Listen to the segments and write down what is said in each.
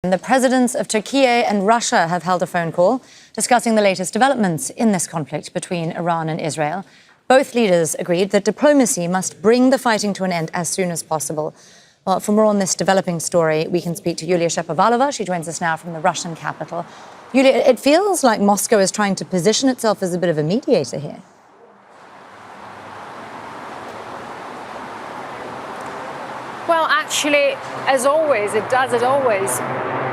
The presidents of Turkiye and Russia have held a phone call discussing the latest developments in this conflict between Iran and Israel. Both leaders agreed that diplomacy must bring the fighting to an end as soon as possible. Well, for more on this developing story, we can speak to Yulia Shapovalova. She joins us now from the Russian capital. Yulia, it feels like Moscow is trying to position itself as a bit of a mediator here. Well, actually, as always, it does it always.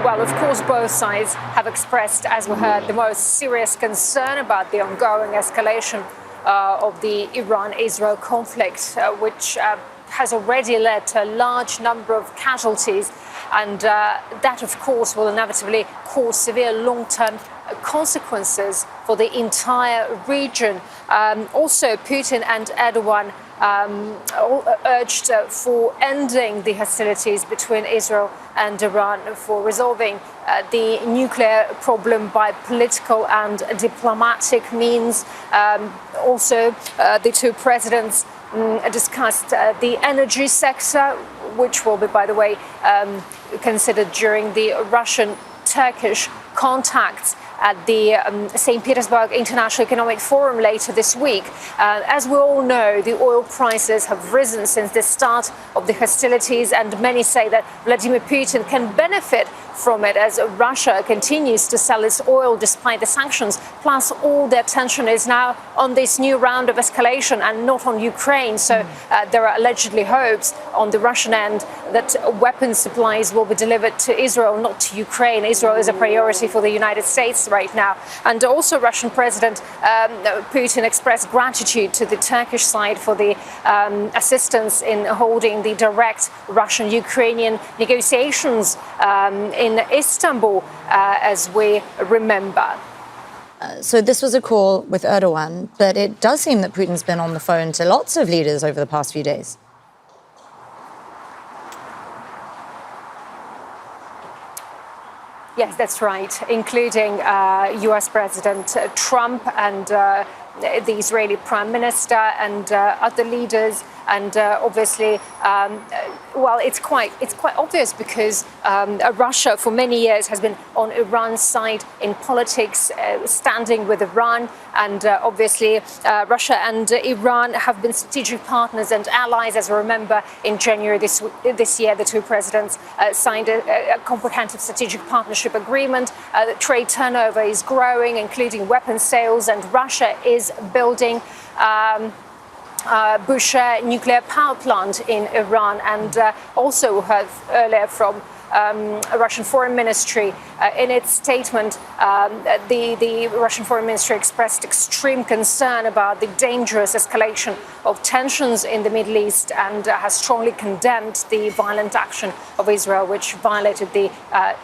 Well, of course, both sides have expressed, as we heard, the most serious concern about the ongoing escalation of the Iran-Israel conflict, which has already led to a large number of casualties. And that, of course, will inevitably cause severe long-term consequences for the entire region. Also, Putin and Erdogan urged for ending the hostilities between Israel and Iran, for resolving the nuclear problem by political and diplomatic means. Also, the two presidents discussed the energy sector, which will be, by the way, considered during the Russian-Turkish contacts at the St. Petersburg International Economic Forum later this week. As we all know, the oil prices have risen since the start of the hostilities, and many say that Vladimir Putin can benefit from it as Russia continues to sell its oil despite the sanctions. Plus, all the attention is now on this new round of escalation and not on Ukraine. So there are allegedly hopes on the Russian end that weapons supplies will be delivered to Israel, not to Ukraine. Israel is a priority for the United States right now. And also Russian President Putin expressed gratitude to the Turkish side for the assistance in holding the direct Russian-Ukrainian negotiations in Istanbul, as we remember. So this was a call with Erdogan, but it does seem that Putin's been on the phone to lots of leaders over the past few days. Yes, that's right, including US President Trump and the Israeli Prime Minister and other leaders. And obviously, well, it's quite obvious because Russia for many years has been on Iran's side in politics, standing with Iran. And obviously, Russia and Iran have been strategic partners and allies. As we remember, in January this year, the two presidents signed a comprehensive strategic partnership agreement. The trade turnover is growing, including weapons sales, and Russia is building Bushehr nuclear power plant in Iran. And also heard earlier from Russian Foreign Ministry in its statement, the Russian Foreign Ministry expressed extreme concern about the dangerous escalation of tensions in the Middle East and has strongly condemned the violent action of Israel, which violated the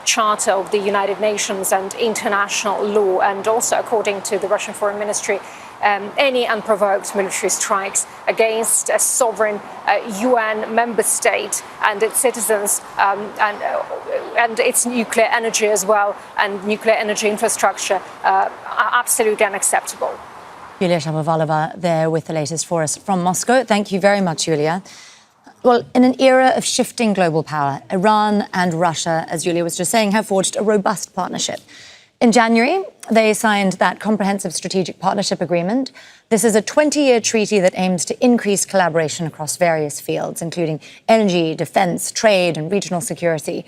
Charter of the United Nations and international law. And also, according to the Russian Foreign Ministry, any unprovoked military strikes against a sovereign UN member state and its citizens and its nuclear energy as well and nuclear energy infrastructure are absolutely unacceptable. Yulia Shapovalova there with the latest for us from Moscow. Thank you very much, Yulia. Well, in an era of shifting global power, Iran and Russia, as Yulia was just saying, have forged a robust partnership. In January, they signed that comprehensive strategic partnership agreement. This is a 20-year treaty that aims to increase collaboration across various fields, including energy, defense, trade, and regional security.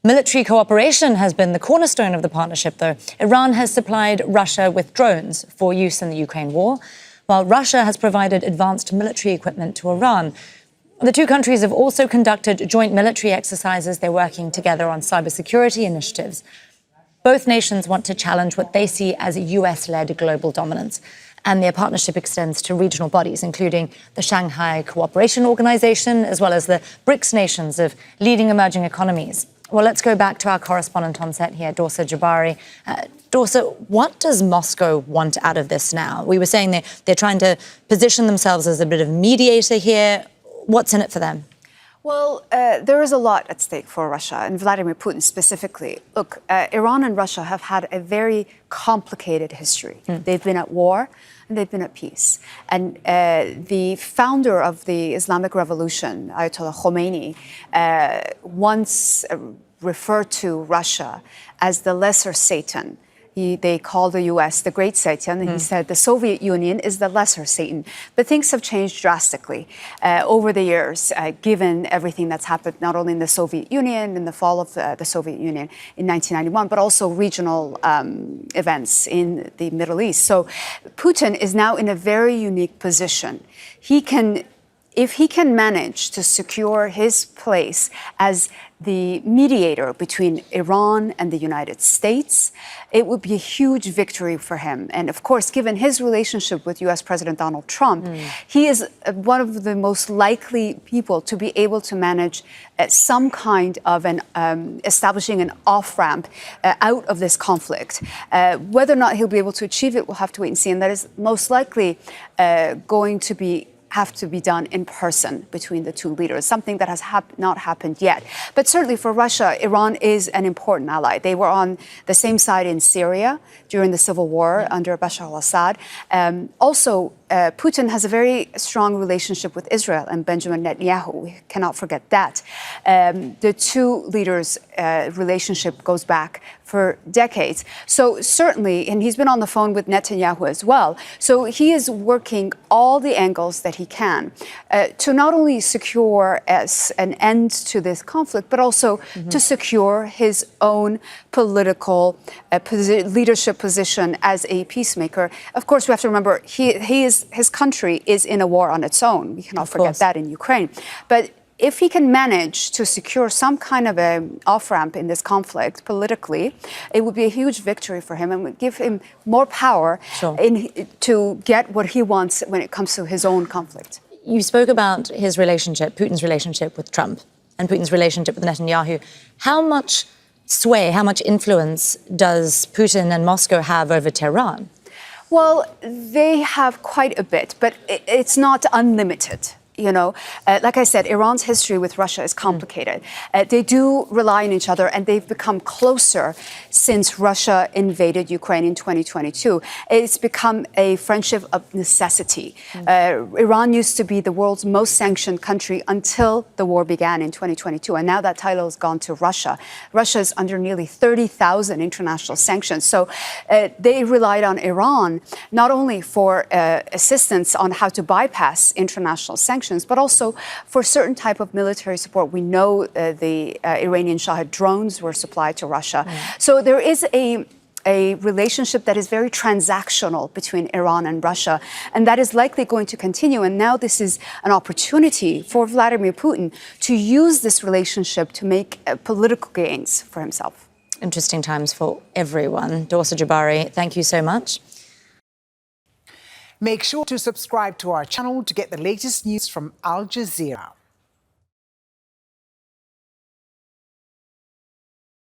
Military cooperation has been the cornerstone of the partnership, though. Iran has supplied Russia with drones for use in the Ukraine war, while Russia has provided advanced military equipment to Iran. The two countries have also conducted joint military exercises. They're working together on cybersecurity initiatives. Both nations want to challenge what they see as US-led global dominance. And their partnership extends to regional bodies, including the Shanghai Cooperation Organization, as well as the BRICS nations of leading emerging economies. Well, let's go back to our correspondent on set here, Dorsa Jabbari. Dorsa, what does Moscow want out of this now? We were saying they're trying to position themselves as a bit of mediator here. What's in it for them? Well, there is a lot at stake for Russia and Vladimir Putin specifically. Look, Iran and Russia have had a very complicated history. They've been at war and they've been at peace. And the founder of the Islamic Revolution, Ayatollah Khomeini, once refer to Russia as the lesser Satan. They call the U.S. the great Satan, and he said the Soviet Union is the lesser Satan. But things have changed drastically over the years, given everything that's happened, not only in the Soviet Union, in the fall of the Soviet Union in 1991, but also regional events in the Middle East. So Putin is now in a very unique position. If he can manage to secure his place as the mediator between Iran and the United States, it would be a huge victory for him. And of course, given his relationship with U.S. President Donald Trump, he is one of the most likely people to be able to manage some kind of establishing an off-ramp out of this conflict. Whether or not he'll be able to achieve it, we'll have to wait and see. And that is most likely going to have to be done in person between the two leaders, something that has not happened yet. But certainly for Russia, Iran is an important ally. They were on the same side in Syria during the civil war under Bashar al-Assad. Also, Putin has a very strong relationship with Israel and Benjamin Netanyahu. We cannot forget that. The two leaders' relationship goes back for decades. So certainly, and he's been on the phone with Netanyahu as well. So he is working all the angles that he can to not only secure an end to this conflict, but also to secure his own political leadership position as a peacemaker. Of course, we have to remember his country is in a war on its own. We cannot forget that in Ukraine. But if he can manage to secure some kind of an off-ramp in this conflict politically, it would be a huge victory for him and would give him more power to get what he wants when it comes to his own conflict. You spoke about his relationship, Putin's relationship with Trump and Putin's relationship with Netanyahu. How much sway, how much influence does Putin and Moscow have over Tehran? Well, they have quite a bit, but it's not unlimited. You know, like I said, Iran's history with Russia is complicated. They do rely on each other, and they've become closer since Russia invaded Ukraine in 2022. It's become a friendship of necessity. Iran used to be the world's most sanctioned country until the war began in 2022, and now that title has gone to Russia. Russia is under nearly 30,000 international sanctions. So they relied on Iran not only for assistance on how to bypass international sanctions, but also for certain type of military support. We know the Iranian Shahed drones were supplied to Russia. So there is a relationship that is very transactional between Iran and Russia, and that is likely going to continue. And now this is an opportunity for Vladimir Putin to use this relationship to make political gains for himself. Interesting times for everyone. Dorsa Jabbari, thank you so much. Make sure to subscribe to our channel to get the latest news from Al Jazeera.